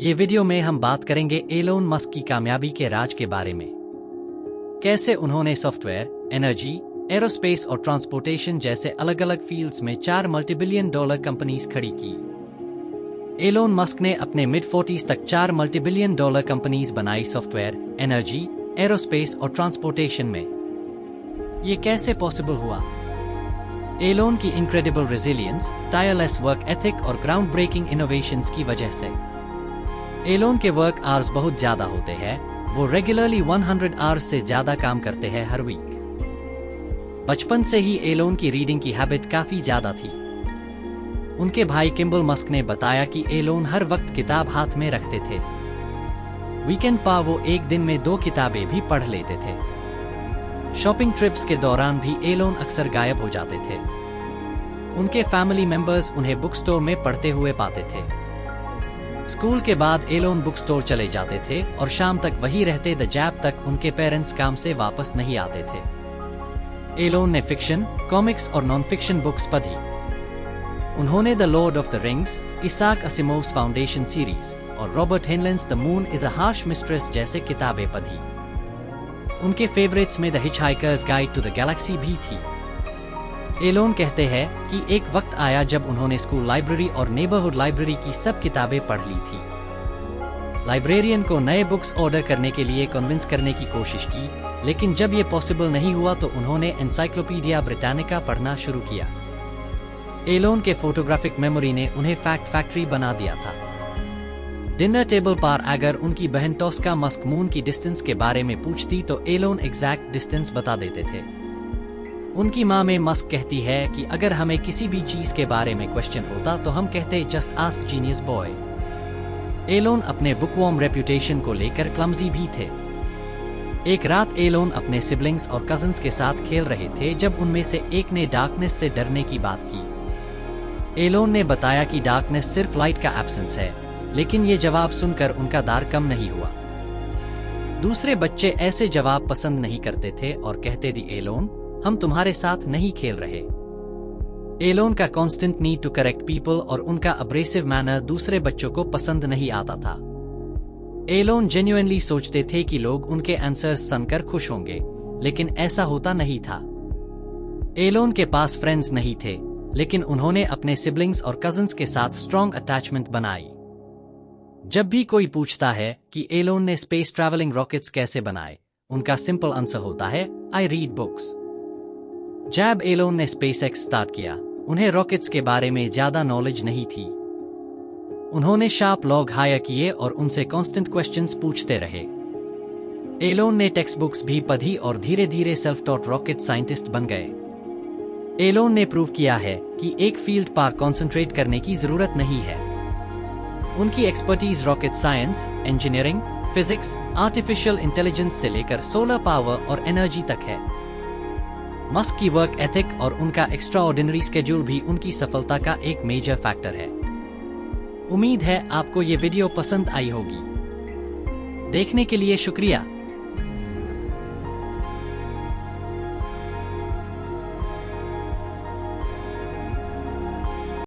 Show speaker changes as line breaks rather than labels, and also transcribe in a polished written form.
ये वीडियो में हम बात करेंगे एलोन मस्क की कामयाबी के राज के बारे में। कैसे उन्होंने सॉफ्टवेयर, एनर्जी, एरोस्पेस और ट्रांसपोर्टेशन जैसे अलग अलग फील्ड्स में 4 मल्टीबिलियन डॉलर कंपनीज खड़ी की। एलोन मस्क ने अपने मिड-40s तक 4 मल्टीबिलियन डॉलर कंपनीज बनाई सॉफ्टवेयर, एनर्जी, एरोस्पेस और ट्रांसपोर्टेशन में। ये कैसे पॉसिबल हुआ? एलोन की incredible resilience, tireless work ethic और ग्राउंड ब्रेकिंग इनोवेशंस की वजह से। एलोन के वर्क आवर्स बहुत ज्यादा होते हैं, वो रेगुलरली 100 आवर्स से ज्यादा काम करते हैं हर वीक। बचपन से ही एलोन की रीडिंग की हैबिट काफी ज्यादा थी। उनके भाई किम्बल मस्क ने बताया कि एलोन हर वक्त किताब हाथ में रखते थे। वीकेंड पर वो एक दिन में 2 किताबें भी पढ़ लेते थे। शॉपिंग ट्रिप्स के दौरान भी एलोन अक्सर गायब हो जाते थे। उनके फैमिली मेंबर्स उन्हें बुक स्टोर में पढ़ते हुए पाते थे। स्कूल के बाद एलोन बुक स्टोर चले जाते थे और शाम तक वही रहते जब तक उनके पेरेंट्स काम से वापस नहीं आते थे। एलोन ने फिक्शन, कॉमिक्स और नॉन फिक्शन बुक्स पढ़ी। उन्होंने the Lord of the Rings, Isaac Asimov's Foundation series और Robert Heinlein's the Moon is a Harsh Mistress जैसे किताबें पढ़ी। उनके फेवरेट्स में the Hitchhiker's Guide to the Galaxy भी थी। एलोन कहते हैं कि एक वक्त आया जब उन्होंने स्कूल लाइब्रेरी और नेबरहुड लाइब्रेरी की सब किताबें पढ़ ली थी। लाइब्रेरियन को नए बुक्स ऑर्डर करने के लिए कन्विंस करने की कोशिश की, लेकिन जब ये पॉसिबल नहीं हुआ तो उन्होंने एनसाइक्लोपीडिया ब्रिटानिका पढ़ना शुरू किया। एलोन के फोटोग्राफिक मेमोरी ने उन्हें फैक्ट फैक्ट्री बना दिया था। डिनर टेबल पर अगर उनकी बहन टॉस्का मस्क मून की डिस्टेंस के बारे में पूछती तो एलोन एग्जैक्ट डिस्टेंस बता देते थे। उनकी माँ में मस्क कहती है कि अगर हमें किसी भी चीज के बारे में क्वेश्चन होता तो हम कहते just ask genius boy. Elon अपने बुकवॉर्म रेप्यूटेशन को लेकर क्लमजी भी थे। एक रात एलोन अपने सिबलिंग्स और कजिन्स के साथ खेल रहे थे जब उनमें से एक ने डार्कनेस से डरने की बात की। एलोन ने बताया कि डार्कनेस सिर्फ लाइट का एब्सेंस है, लेकिन ये जवाब सुनकर उनका डर कम नहीं हुआ। दूसरे बच्चे ऐसे जवाब पसंद नहीं करते थे और कहते थे एलोन, हम तुम्हारे साथ नहीं खेल रहे। एलोन का constant need to correct people और उनका अब्रेसिव मैनर दूसरे बच्चों को पसंद नहीं आता था। एलोन जेन्युइनली सोचते थे कि लोग उनके आंसर्स सुनकर खुश होंगे, लेकिन ऐसा होता नहीं था। एलोन के पास फ्रेंड्स नहीं थे, लेकिन उन्होंने अपने सिबलिंग्स और कजिन्स के साथ स्ट्रॉन्ग अटैचमेंट बनाई। जब भी कोई पूछता है कि एलोन ने स्पेस ट्रैवलिंग रॉकेट्स कैसे बनाए, उनका सिंपल आंसर होता है, आई रीड बुक्स। जब एलोन ने स्पेसएक्स स्टार्ट किया, उन्हें रॉकेट्स के बारे में ज्यादा नॉलेज नहीं थी। उन्होंने शार्प लोग हायर किए और उनसे कांस्टेंट क्वेश्चंस पूछते रहे। एलोन ने टेक्स्ट बुक्स भी पढ़ी और धीरे धीरे सेल्फ टॉट रॉकेट साइंटिस्ट बन गए। एलोन ने प्रूव किया है कि एक फील्ड पर कंसंट्रेट करने की जरूरत नहीं है। उनकी expertise rocket science, engineering, physics, artificial intelligence से लेकर सोलर पावर और एनर्जी तक है। मस्क की वर्क एथिक और उनका एक्स्ट्राऑर्डिनरी स्केड्यूल भी उनकी सफलता का एक मेजर फैक्टर है। उम्मीद है आपको ये वीडियो पसंद आई होगी। देखने के लिए शुक्रिया।